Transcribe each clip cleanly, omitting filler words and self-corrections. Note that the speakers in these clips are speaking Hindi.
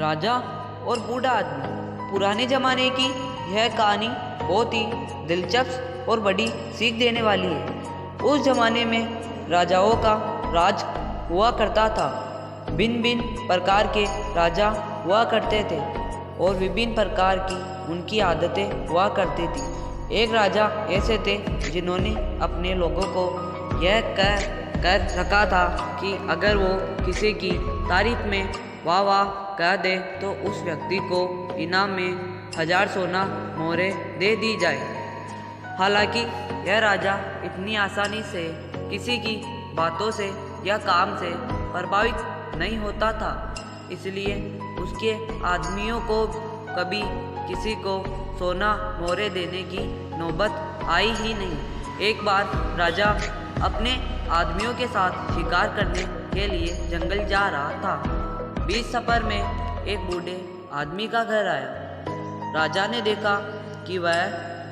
राजा और बूढ़ा आदमी। पुराने ज़माने की यह कहानी बहुत ही दिलचस्प और बड़ी सीख देने वाली है। उस ज़माने में राजाओं का राज हुआ करता था। भिन्न भिन्न प्रकार के राजा हुआ करते थे और विभिन्न प्रकार की उनकी आदतें हुआ करती थी। एक राजा ऐसे थे जिन्होंने अपने लोगों को यह कर रखा था कि अगर वो किसी की तारीफ में वाह वाह कह दे तो उस व्यक्ति को इनाम में 1000 सोना मोहरें दे दी जाए। हालांकि यह राजा इतनी आसानी से किसी की बातों से या काम से प्रभावित नहीं होता था, इसलिए उसके आदमियों को कभी किसी को सोना मोहरें देने की नौबत आई ही नहीं। एक बार राजा अपने आदमियों के साथ शिकार करने के लिए जंगल जा रहा था। बीच सफर में एक बूढ़े आदमी का घर आया। राजा ने देखा कि वह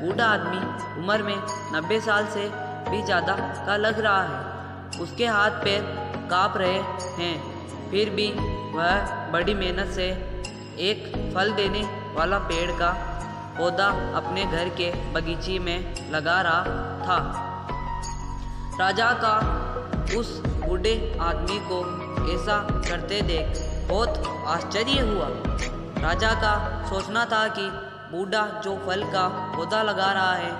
बूढ़ा आदमी उम्र में 90 साल से भी ज़्यादा का लग रहा है। उसके हाथ पैर काँप रहे हैं, फिर भी वह बड़ी मेहनत से एक फल देने वाला पेड़ का पौधा अपने घर के बगीचे में लगा रहा था। राजा का उस बूढ़े आदमी को ऐसा करते देख बहुत आश्चर्य हुआ। राजा का सोचना था कि बूढ़ा जो फल का पौधा लगा रहा है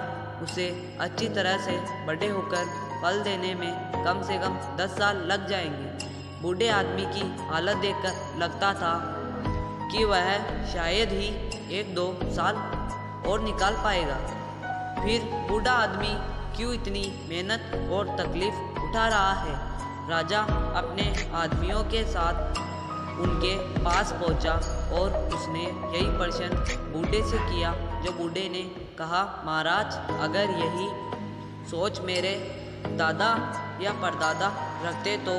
उसे अच्छी तरह से बड़े होकर फल देने में कम से कम 10 साल लग जाएंगे। बूढ़े आदमी की हालत देखकर लगता था कि वह शायद ही 1-2 साल और निकाल पाएगा। फिर बूढ़ा आदमी क्यों इतनी मेहनत और तकलीफ उठा रहा है? राजा अपने आदमियों के साथ उनके पास पहुंचा और उसने यही प्रश्न बूढ़े से किया। जो बूढ़े ने कहा, महाराज, अगर यही सोच मेरे दादा या परदादा रखते तो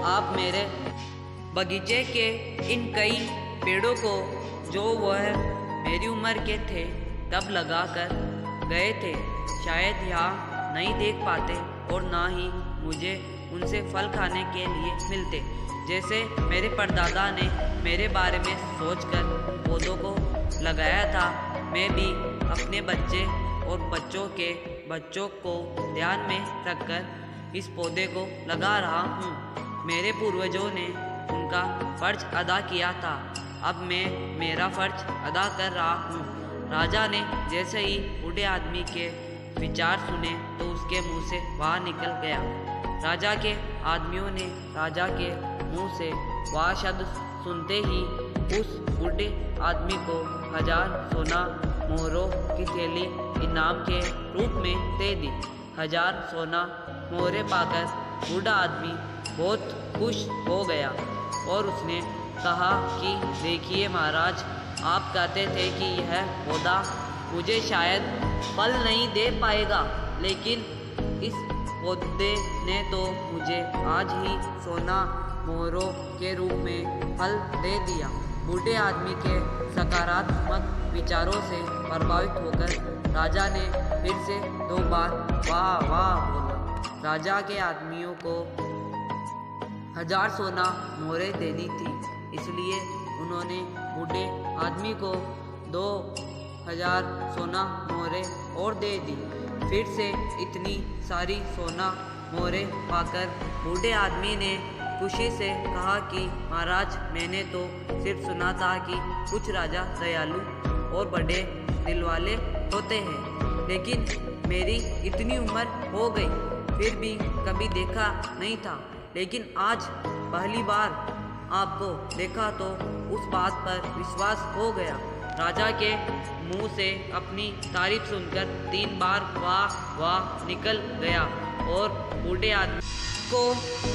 आप मेरे बगीचे के इन कई पेड़ों को जो वह मेरी उम्र के थे तब लगा कर गए थे, शायद यहाँ नहीं देख पाते और ना ही मुझे उनसे फल खाने के लिए मिलते। जैसे मेरे परदादा ने मेरे बारे में सोचकर उन पौधों को लगाया था, मैं भी अपने बच्चे और बच्चों के बच्चों को ध्यान में रखकर इस पौधे को लगा रहा हूँ। मेरे पूर्वजों ने उनका फर्ज अदा किया था, अब मैं मेरा फर्ज अदा कर रहा हूँ। राजा ने जैसे ही बूढ़े आदमी के विचार सुने तो उसके मुंह से वाह निकल गया। राजा के आदमियों ने राजा के मुंह से वाह शब्द सुनते ही उस बूढ़े आदमी को 1000 सोना मोहरों की थैली इनाम के रूप में दे दी। 1000 सोना मोहरें पाकर बूढ़ा आदमी बहुत खुश हो गया और उसने कहा कि देखिए महाराज, आप कहते थे कि यह पौधा मुझे शायद फल नहीं दे पाएगा, लेकिन इस पौधे ने तो मुझे आज ही सोना मोहरों के रूप में फल दे दिया। बूढ़े आदमी के सकारात्मक विचारों से प्रभावित होकर राजा ने फिर से 2 बार वाह वाह बोला। राजा के आदमियों को 1000 सोना मोहरें देनी थी, इसलिए उन्होंने बूढ़े आदमी को 2000 सोना मोहरें और दे दी। फिर से इतनी सारी सोना मोहरें पाकर बूढ़े आदमी ने खुशी से कहा कि महाराज, मैंने तो सिर्फ सुना था कि कुछ राजा दयालु और बड़े दिल वाले होते हैं, लेकिन मेरी इतनी उम्र हो गई फिर भी कभी देखा नहीं था, लेकिन आज पहली बार आपको देखा तो उस बात पर विश्वास हो गया। राजा के मुंह से अपनी तारीफ सुनकर 3 बार वाह वाह निकल गया और बूढ़े आदमी को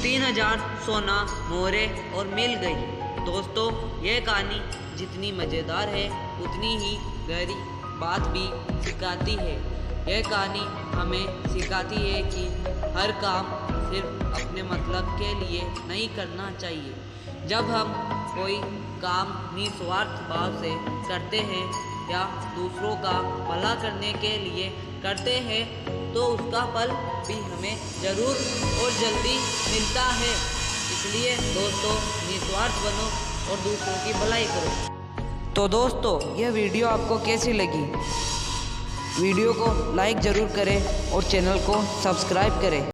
3000 सोना मोहरें और मिल गई। दोस्तों, यह कहानी जितनी मज़ेदार है उतनी ही गहरी बात भी सिखाती है। यह कहानी हमें सिखाती है कि हर काम सिर्फ अपने मतलब के लिए नहीं करना चाहिए। जब हम कोई काम निस्वार्थ भाव से करते हैं या दूसरों का भला करने के लिए करते हैं तो उसका फल भी हमें ज़रूर और जल्दी मिलता है। इसलिए दोस्तों, निस्वार्थ बनो और दूसरों की भलाई करो। तो दोस्तों, यह वीडियो आपको कैसी लगी? वीडियो को लाइक ज़रूर करें और चैनल को सब्सक्राइब करें।